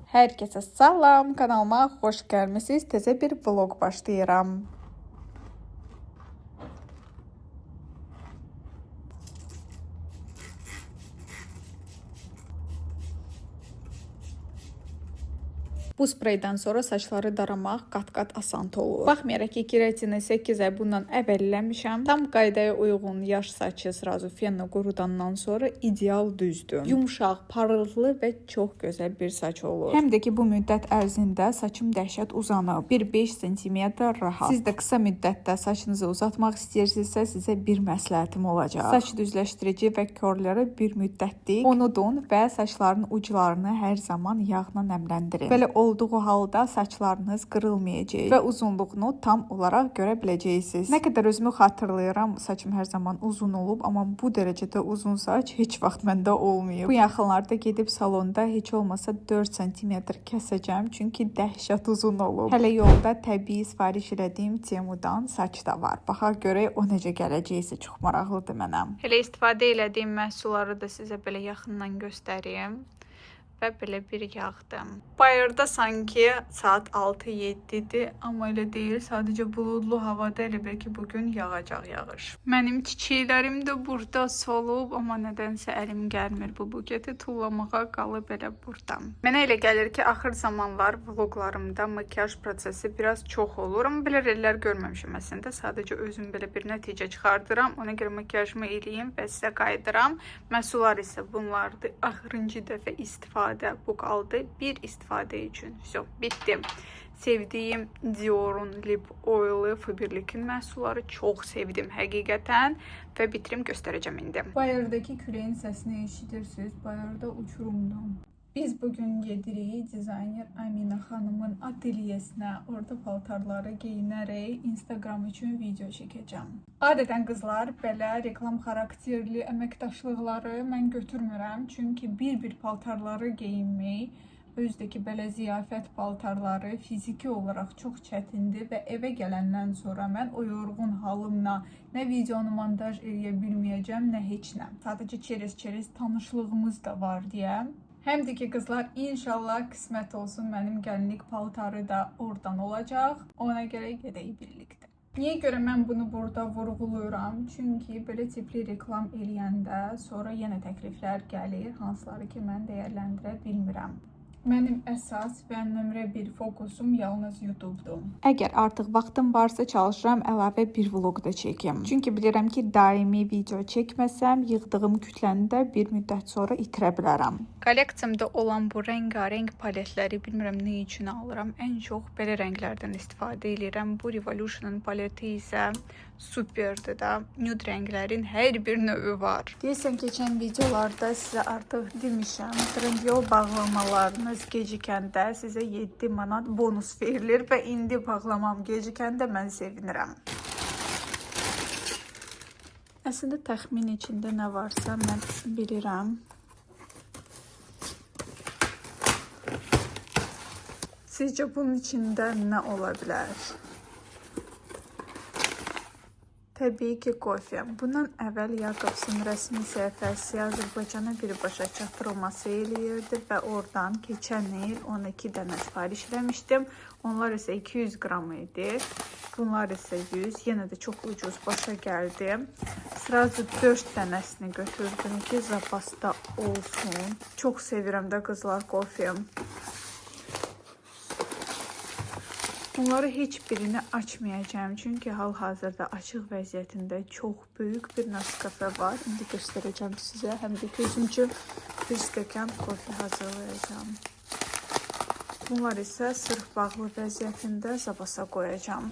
Hər kəsə salam, kanalıma xoş gəlmisiniz. Təzə bir vlog başlayıram. Bu spreydən sonra saçları daramaq qat-qat asan olur. Baxmayaraq ki, keratin 8 ay bundan əvvəlləmişəm. Tam qaydaya uyğun yaş saçı sразу fenlə qurudandan sonra ideal düzdür. Yumşaq, parıltılı və çox gözəl bir saç olur. Həm də ki, bu müddət ərzində saçım dəhşət uzanıb. 1-5 sm rahat. Siz də qısa müddətdə saçınızı uzatmaq istəyirsinizsə, sizə bir məsləhətim olacaq. Saç düzləşdirici və körləri bir müddətlik unudun və saçların uclarını hər zaman yağla nəmləndirin. Belə olduğu halda saçlarınız qırılmayacaq və uzunluğunu tam olaraq görə biləcəksiniz. Nə qədər özümü xatırlayıram, saçım hər zaman uzun olub, amma bu dərəcədə uzun saç heç vaxt məndə olmayıb. Bu yaxınlarda gedib salonda heç olmasa 4 sm kəsəcəm, çünki dəhşət uzun olub. Hələ yolda təbii sifariş elədiyim Temudan saç da var. Baxaq görək o necə gələcəksə, çox maraqlıdır mənə. Hələ istifadə elədiyim məhsulları da sizə belə yaxından göstəreyim. Və belə bir yağdım. Bayırda sanki saat 6-7-dir, amma elə deyil. Sadəcə buludlu havada elə bil ki, bugün yağacaq yağış. Mənim çiçəklərim də burada solub, amma nədənsə əlim gəlmir bu buketi tullamağa, qalıb elə burada. Mənə elə gəlir ki, axır zamanlar vloglarımda makyaj prosesi biraz çox olur, amma belə rellər görməmişəm əslində. Sadəcə özüm belə bir nəticə çıxardıram, ona görə makyajımı eləyim və sizə qaydıram. Məhsullar isə bunlardır. Axırıncı dəfə istifadə bu qaldı. Bir istifadə üçün. Все, bitti. Sevdiyim Dior'un Lip Oil'ı Faberlic'in məhsulları çox sevdim həqiqətən və bitirim göstərəcəm indi. Bayırdakı küləyin səsini eşidirsiniz. Bayırda uçurumdur. Biz bugün gedirik dizayner Amina xanımın atelyesinə. Orada paltarları geyinərək Instagram üçün video çəkəcəm. Adətən qızlar belə reklam xarakterli əməkdaşlıqları mən götürmürəm. Çünki bir paltarları geyinmək, özdəki belə ziyafət paltarları fiziki olaraq çox çətindir və evə gələndən sonra mən o yorğun halımla nə videonu montaj edə bilməyəcəm, nə heç nə. Sadəcə çerez tanışlığımız da var deyə. Həm də ki, qızlar, inşallah qismət olsun, mənim gəlinlik paltarı da oradan olacaq. Ona görə gedək birlikdə. Niyə görə mən bunu burada vurğuluyorum? Çünki belə tipli reklam eləyəndə sonra yenə təkliflər gəlir, hansıları ki, mən dəyərləndirə bilmirəm. Mənim əsas və nömrə 1 fokusum yalnız YouTube'dur. Əgər artıq vaxtım varsa çalışıram əlavə bir vlog da çəkim. Çünki bilirəm ki, daimi video çəkməsəm, yığdığım kütləni də bir müddət sonra itirə bilərəm. Kolleksiyamda olan bu rəngarəng paletləri bilmirəm nə üçün alıram. Ən çox belə rənglərdən istifadə edirəm. Bu Revolution'un paleti isə superdir da. Nude rənglərin hər bir növü var. Deyəsən, keçən videolarda sizə artıq demişəm. Trendyol bağlamalarınız gecikəndə sizə 7 manat bonus verilir və indi bağlamam gecikəndə mən sevinirəm. Əslində təxmin içində nə varsa mən bilirəm. Sizcə bunun içində nə ola bilər? Təbii ki, kofe. Bundan əvvəl Yakobs'un rəsmi səhifəsi Azərbaycana birbaşa çatdırılması eləyirdi və oradan keçən il 12 dənə sifariş eləmişdim. Onlar isə 200 qram idi. Bunlar isə 100. Yenə də çox ucuz başa gəldi. Sırası 4 dənəsini götürdüm ki, zapasda olsun. Çox sevirəm də qızlar kofe. Bunları heç birini açmayacağım. Çünki hal-hazırda açıq vəziyyətində çox böyük bir Nescafe var. İndi göstərəcəm sizə. Həm də özüm üçün bir stəkan kofe hazırlayacağım. Bunlar isə sırf bağlı vəziyyətində zapasa qoyacağım.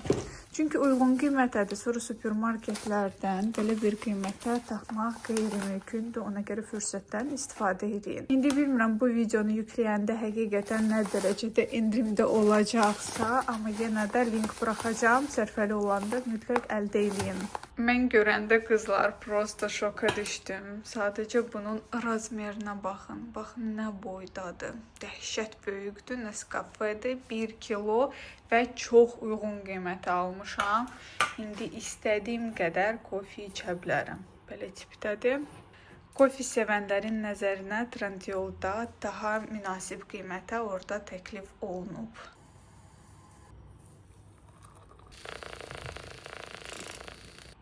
Çünki uyğun qiymətədir. Sonra supermarketlərdən belə bir qiymətə tapmaq qeyri-mümkündür. Ona görə fürsətdən istifadə edin. İndi bilmirəm bu videonu yükləyəndə həqiqətən nə dərəcədə endirimdə olacaqsa, amma yenə də link buraxacağım. Sərfəli olanda mütləq əldə edin. Mən görəndə qızlar prosta şoka düşdüm. Sadəcə bunun razmerinə baxın. Baxın nə boydadır. Dəhşət böyükdür. Nescafe'dir. 1 kilo və çox uyğun qiymətə almışam. İndi istədiyim qədər kofe içə bilərəm. Belə tipdədir. Kofe sevənlərin nəzərinə Trendyolda daha münasib qiymətə orada təklif olunub.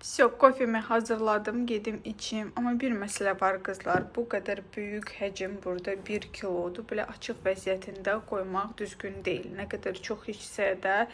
Все, kofemi hazırladım, gedim içim. Amma bir məsələ var qızlar. Bu qədər böyük həcm burada 1 kilodur. Belə açıq vəziyyətində qoymaq düzgün deyil. Nə qədər çox içsə də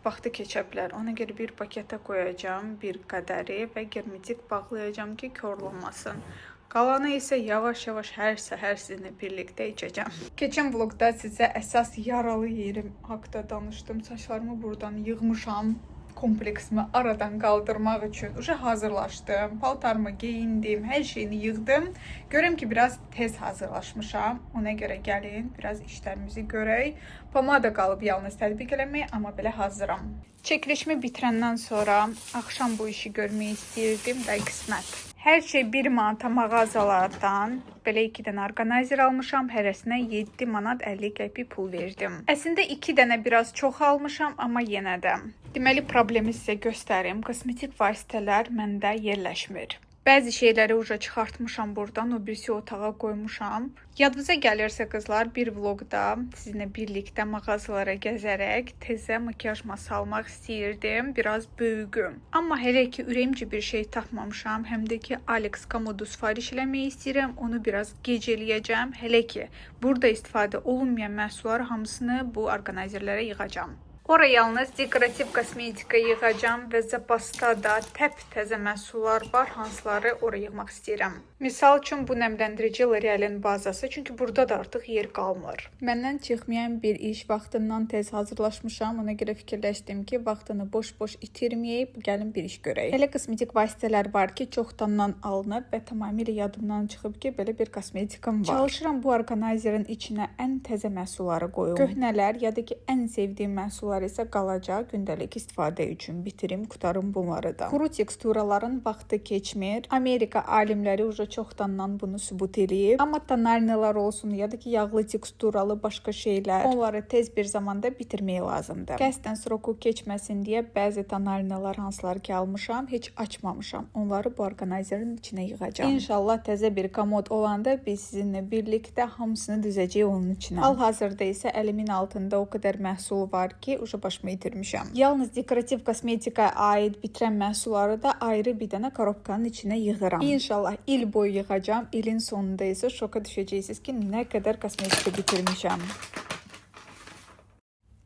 vaxtı keçə bilər. Ona görə bir paketə qoyacağam bir qədəri və germetik bağlayacağam ki, korlanmasın. Qalanı isə yavaş-yavaş hər səhər sizinlə birlikdə içəcəm. Keçən vlogda sizə əsas yaralı yerim haqqında danışdım. Saçlarımı buradan yığmışam. Kompleksimi aradan qaldırmaq üçün hazırlaşdım. Paltarımı geyindim, hər şeyini yığdım. Görüm ki, biraz tez hazırlaşmışam. Ona görə gəlin, biraz işlərimizi görək. Pomada qalıb yalnız tətbiq eləmək, amma belə hazıram. Çəkilişimi bitirəndən sonra axşam bu işi görmək istəyirdim və qismət. Hər şey 1 manata mağazalardan belə 2 dənə orqanayzer almışam. Hərəsinə 7 manat 50 qəpik pul verdim. Əslində 2 dənə biraz çox almışam, amma yenə də. Deməli, problemi sizə göstərim. Kosmetik vasitələr məndə yerləşmir. Bəzi şeyləri çıxartmışam buradan, o birisi otağa qoymuşam. Yadınıza gəlirsə qızlar, bir vlogda sizinlə birlikdə mağazalara gəzərək təzə makiyaj ması almaq istəyirdim. Biraz böyüğüm. Amma hələ ki ürəyimcə bir şey tapmamışam. Həm də ki Alex Komodo sifariş eləmək istəyirəm. Onu biraz gec eləyəcəm. Hələ ki burada istifadə olunmayan məhsulları hamısını bu orqanayzerlərə yığacam. Oraya yalnız dekorativ kosmetika yığacam və zapasda da təp-təzə məhsullar var, hansıları oraya yığmaq istəyirəm. Misal üçün bu nəmləndirici L'Oreal'in bazası, çünki burada da artıq yer qalmır. Məndən çıxmayan bir iş, vaxtından tez hazırlaşmışam. Ona görə fikirləşdim ki, vaxtını boş-boş itirməyib, gəlin bir iş görək. Elə kosmetik vasitələr var ki, çoxdandan alınıb və tamamilə yadımdan çıxıb ki, belə bir kosmetikam var. Çalışıram bu orqanayzerin içinə ən təzə məhsulları qoyum. Köhnələr ya da ki, ən sevdiyim məhsullar isə qalacaq, gündəlik istifadə üçün bitirim, qutarım bunları da. Quru teksturaların vaxtı keçmir. Amerika alimləri çoxdandan bunu sübut eləyib. Amma tonalinalar olsun ya da ki yağlı teksturalı başqa şeylər, onları tez bir zamanda bitirmək lazımdır. Qəsdən sroku keçməsin deyə bəzi tonalinalar hansılar ki almışam, heç açmamışam. Onları bu orqanayzerin içinə yığacam. İnşallah təzə bir komod olanda biz sizinlə birlikdə hamısını düzəcəyik onun içinə. Hal-hazırda isə əlimin altında o qədər məhsul var ki, başımı itirmişəm. Yalnız dekorativ kosmetikaya aid bitirən məhsulları da ayrı bir dənə korobkanın içinə yığıram. İnşallah il boyu yığacam. İlin sonunda isə şoka düşəcəksiniz ki, nə qədər kosmetika bitirmişəm.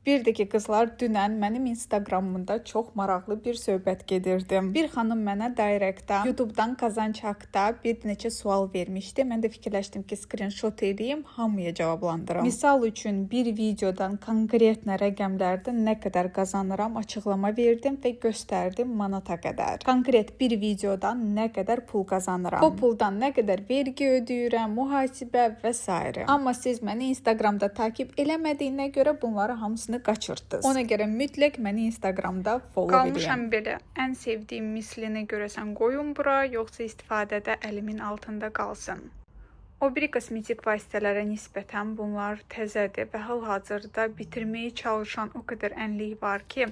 Bir də ki, qızlar, dünən mənim Instagramımda çox maraqlı bir söhbət gedirdim. Bir xanım mənə direktdə YouTube'dan qazanc haqda bir neçə sual vermişdi. Mən də fikirləşdim ki, screenshot edeyim, hamıya cavablandırım. Misal üçün bir videodan konkret rəqəmlərdə nə qədər qazanıram açıqlama verdim və göstərdim manata qədər. Konkret bir videodan nə qədər pul qazanıram. O puldan nə qədər vergi ödəyirəm, mühasibə və s. Amma siz məni Instagramda takip eləmədiyinə görə bunları hamısını qaçırtdınız. Ona görə mütləq məni Instagramda follow edin. Qalmışam belə. Ən sevdiyim mislini görəsən qoyun bura, yoxsa istifadədə əlimin altında qalsın. O biri kosmetik vasitələrə nisbətən bunlar təzədir və hal-hazırda bitirməyə çalışan o qədər ənlik var ki,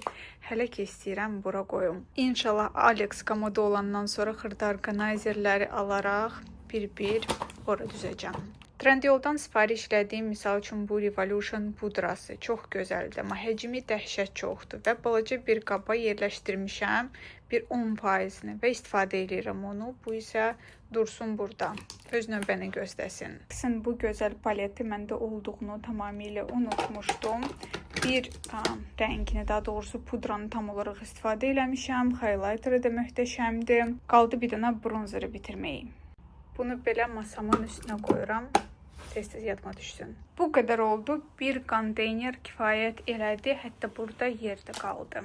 hələ ki istəyirəm bura qoyum. İnşallah Alex Komodo olandan sonra xırda orqanayzerləri alaraq bir-bir ora düzəcəm. Trendyoldan sifariş elədiyim, misal üçün bu Revolution pudrası çox gözəldir, amma həcmi dəhşət çoxdur və balaca bir qaba yerləşdirmişəm bir 10%-ni və istifadə edirəm onu. Bu isə dursun burada, öz növbəni gözləsin. Bu gözəl paleti məndə olduğunu tamamilə unutmuşdum. Bir rəngini, daha doğrusu pudranı tam olaraq istifadə eləmişəm. Highlighterı da möhtəşəmdir. Qaldı bir dənə bronzeri bitirməyim. Bunu belə masamın üstünə qoyuram. Tez-tez yadıma düşsün. Bu qədər oldu. Bir konteyner kifayət elədi. Hətta burada yerdə qaldı.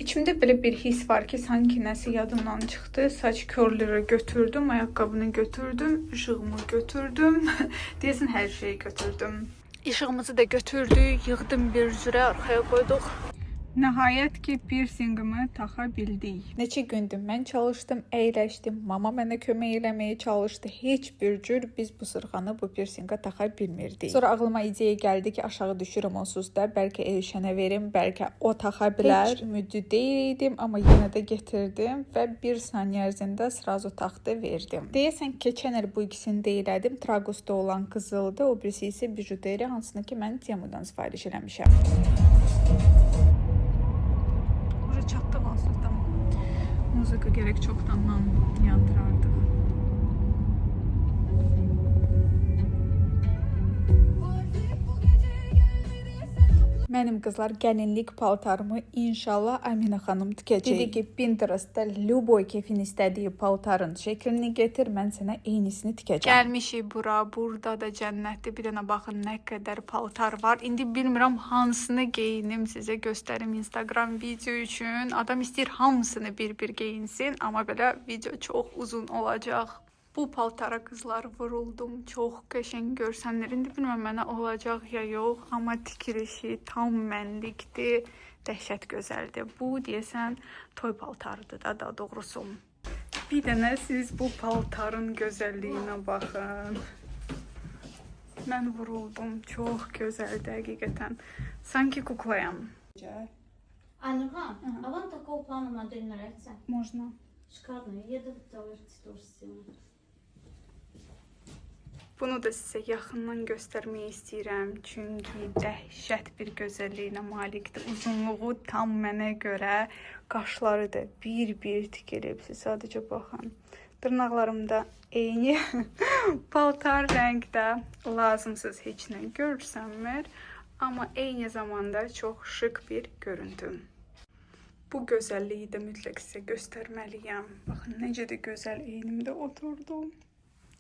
İçimdə belə bir his var ki, sanki nəsə yadımdan çıxdı. Saç körləri götürdüm, ayaqqabını götürdüm, işığımı götürdüm. Deyəsən hər şeyi götürdüm. İşığımızı da götürdük, yığdım bir üzrə, arxaya qoyduq. Nəhayət ki, piercingimi taxa bildik. Neçə gündür mən çalışdım, əyləşdim. Mama mənə kömək eləməyə çalışdı. Heç bir cür biz bu sırğanı, bu piercinga taxa bilmirdik. Sonra ağlıma ideya gəldi ki, aşağı düşürəm onsuz da. Bəlkə Elşənə verim, bəlkə o taxa bilər. Heç ümidli deyildim, amma yenə də getirdim və bir saniyə ərzində srazu taxdı verdim. Deyəsən, keçən il bu ikisini də elədim. Tragosda olan qızıldı, o birisi isə bijuteri, hansını ki, mən Temudan sifariş eləmişəm. Çatdıq onsuz da. Muzika gerek çoxdandan yandırardıq. Mənim qızlar gəlinlik paltarımı inşallah Əminə xanım tikəcək. Dedi ki, Pinterestdə Luboy kefin istədiyi paltarın şəklini getir, mən sənə eynisini tikəcəm. Gəlmişik bura, burada da cənnətdir. Bir dənə baxın nə qədər paltar var. İndi bilmirəm hansını geyinim, sizə göstərim Instagram video üçün. Adam istəyir hamısını bir-bir geyinsin, amma belə video çox uzun olacaq. Bu paltara qızlar vuruldum. Çox qəşəng görsənlər. İndi bilmirəm mənə olacaq ya yox, amma tikilişi tam mənlikdir. Dəhşət gözəldir. Bu deyəsən toy paltarıdır da, daha doğrusu. Bir dənə siz bu paltarın gözəlliyinə baxın. Mən vuruldum. Çox gözəldir həqiqətən. Sanki kuklayam. Анюха, а вам такого плана модель нравится? Можно. Шикарно. Еду тоже сделаю. Bunu da sizə yaxından göstərmək istəyirəm. Çünki dəhşət bir gözəlliyinə malikdir. Uzunluğu tam mənə görə. Qaşları da bir-bir tikilib. Siz sadəcə baxın. Dırnaqlarımda eyni paltar rəngdə lazımsız heç nə görsənmir. Amma eyni zamanda çox şık bir görüntü. Bu gözəlliyi də mütləq sizə göstərməliyəm. Baxın, necə də gözəl eynimdə oturdum.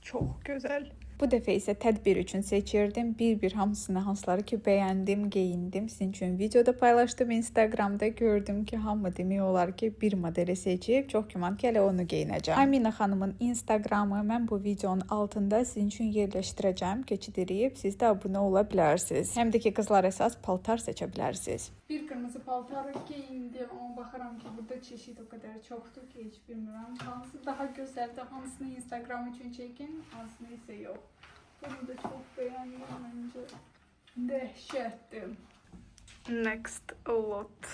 Çox gözəl. Bu dəfə isə tədbir üçün seçirdim. Bir-bir hamısını, hansıları ki bəyəndim, geyindim. Sizin üçün videoda paylaşdım. Instagramda gördüm ki, hamı demək olar ki, bir modeli seçib. Çox güman ki, elə onu geyinəcəm. Əminə xanımın Instagramı mən bu videonun altında sizin üçün yerləşdirəcəm. Keçid edib, siz də abunə ola bilərsiniz. Həm də ki, qızlar əsas paltar seçə bilərsiniz. Bir qırmızı paltarı geyindim, amma baxaram ki, burada çeşid o qədər çoxdur ki, heç bilmirəm. Hansı daha gözəldir, hansını Instagram üçün çəkin, hansını isə yox. Bunu da çox bəyəndim məncə. Dəhşətdir. Next a lot.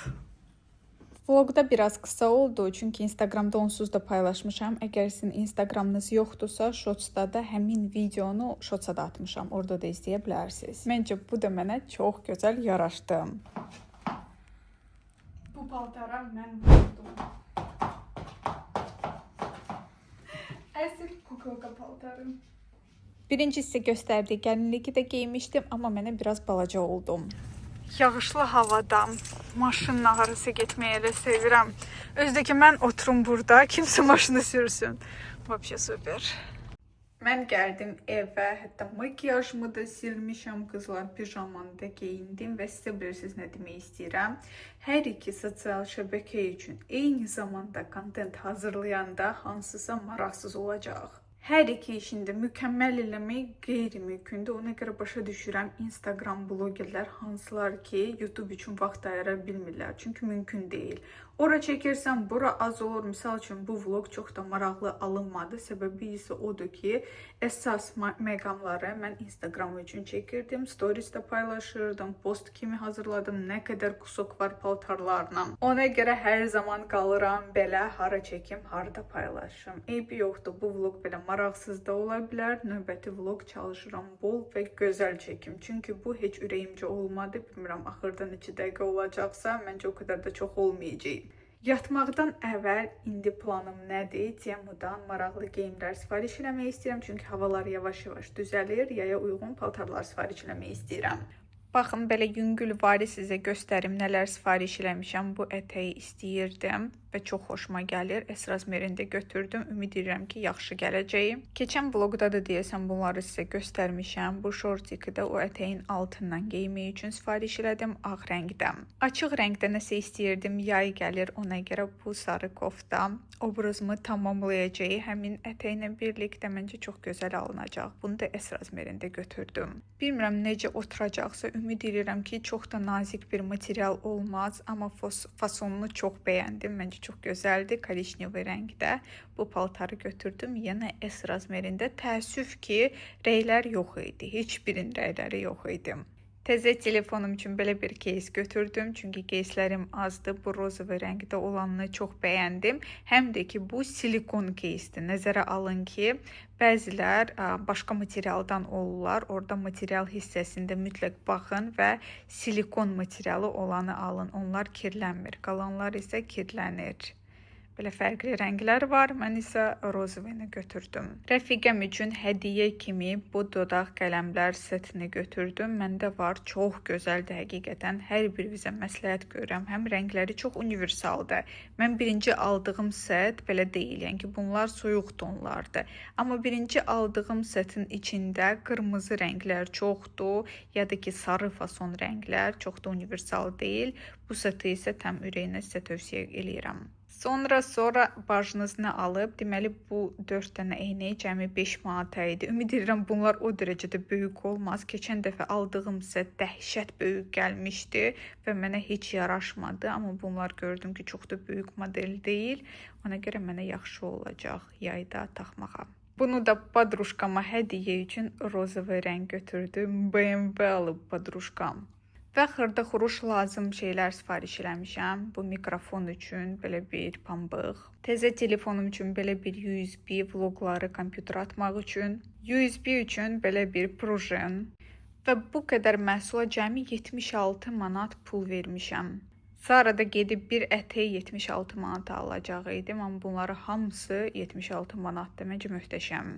Vlogda biraz kısa oldu, çünki Instagramda onsuz da paylaşmışam. Əgər sizin Instagramınız yoxdursa, Shots'da da həmin videonu Shots'a da atmışam. Orada da izləyə bilərsiniz. Məncə bu da mənə çox gözəl yaraşdı. Bu paltara mən vurdum. Əsl kukulka paltarı. Birinci sizə göstərdiyi gəlinliyi də geymişdim, amma mənə biraz balaca oldum. Yağışlı havada maşınla harasa getməyə də sevirəm. Özdəki mən oturum burada, kimsə maşını sürsün. Vəbşə super. Mən gəldim evə, hətta makiyajımı da silmişəm, qızlar pijamanı da geyindim və sizə bilirsiniz nə demək istəyirəm. Hər iki sosial şəbəkə üçün eyni zamanda kontent hazırlayanda hansısa maraqsız olacaq. Hər iki işində mükəmməl eləmək qeyri-mümkündür. Ona görə başa düşürəm Instagram blogerlər hansılar ki, YouTube üçün vaxt ayıra bilmirlər. Çünki mümkün deyil. Ora çəkirsən, bura az olur. Misal üçün bu vlog çox da maraqlı alınmadı. Səbəbi isə odur ki, əsas məqamları mən Instagram üçün çəkirdim. Storiesdə paylaşırdım, post kimi hazırladım. Nə qədər kusok var paltarlarla. Ona görə hər zaman qalıram belə hara çəkim, harda paylaşım. Eybi yoxdur, bu vlog belə maraqsız da ola bilər. Növbəti vlog çalışıram bol və gözəl çəkim. Çünki bu heç ürəyimcə olmadı. Bilmirəm, axırda neçə dəqiqə olacaqsa, məncə o qədər də çox olmayacaq. Yatmaqdan əvvəl indi planım nədir? Temudan maraqlı geyimlər sifariş eləmək istəyirəm. Çünki havalar yavaş-yavaş düzəlir. Yaya uyğun paltarlar sifariş eləmək istəyirəm. Baxın, belə yüngül vari sizə göstərim nələr sifariş eləmişəm. Bu ətəyi istəyirdim və və çox xoşuma gəlir. S razmerində götürdüm. Ümid edirəm ki, yaxşı gələcəyi. Keçən vloqda da deyəsən bunları sizə göstərmişəm. Bu şortiki də o ətəyin altından geymək üçün sifariş elədim ağ rəngdə. Açıq rəngdə nəsə istəyirdim. Yay gəlir, ona görə bu sarı kofta obrazımı tamamlayacaq. Həmin ətəklə birlikdə məncə çox gözəl alınacaq. Bunu da S razmerində götürdüm. Bilmirəm necə oturacaqsa, ümid edirəm ki, çox da nazik bir material olmaz, amma fasonunu çox bəyəndim. Məncə çox gözəldir. Korичневый rəngdə bu paltarı götürdüm. Yenə S razmerində. Təəssüf ki, rəylər yox idi. Heç birinin rəyləri yox idi. Təzə telefonum üçün belə bir keys götürdüm. Çünki keyslərim azdır. Bu rozova rəngdə olanını çox bəyəndim. Həm də ki, bu silikon keysdir. Nəzərə alın ki, bəzilər başqa materialdan olurlar. Orada material hissəsində mütləq baxın və silikon materialı olanı alın. Onlar kirlənmir. Qalanlar isə kirlənir. Belə fərqli rənglər var. Mən isə rozovini götürdüm. Rəfiqəm üçün hədiyyə kimi bu dodaq qələmlər setini götürdüm. Məndə var. Çox gözəldir həqiqətən. Hər birinizə məsləhət görürəm. Həm rəngləri çox universaldır. Mən birinci aldığım set belə deyil. Yəni ki, bunlar soyuq tonlardır. Amma birinci aldığım setin içində qırmızı rənglər çoxdur. Ya da ki, sarı fason rənglər çox da universal deyil. Bu seti isə tam ürəyinə sizə tövsiyə eləyirəm. Sonra bacınız nə alıb? Deməli, bu 4 dənə eynək cəmi 5 manata idi. Ümid edirəm bunlar o dərəcədə böyük olmaz. Keçən dəfə aldığım isə dəhşət böyük gəlmişdi və mənə heç yaraşmadı. Amma bunlar gördüm ki, çox da böyük model deyil. Ona görə mənə yaxşı olacaq yayda taxmağa. Bunu da padruşkama hədiyyə üçün rozova rəng götürdüm. BMW alıb padruşkam. Və xırda-xuruş lazım şeylər sifariş eləmişəm. Bu mikrofon üçün belə bir pambıq. Təzə telefonum üçün belə bir USB, vloqları kompüterə atmaq üçün. USB üçün belə bir prujen. Və bu qədər məhsula cəmi 76 manat pul vermişəm. Sonra da gedib bir ətəyi 76 manata alacaq idim. Amma bunları hamısı 76 manatdır. Məncə möhtəşəm.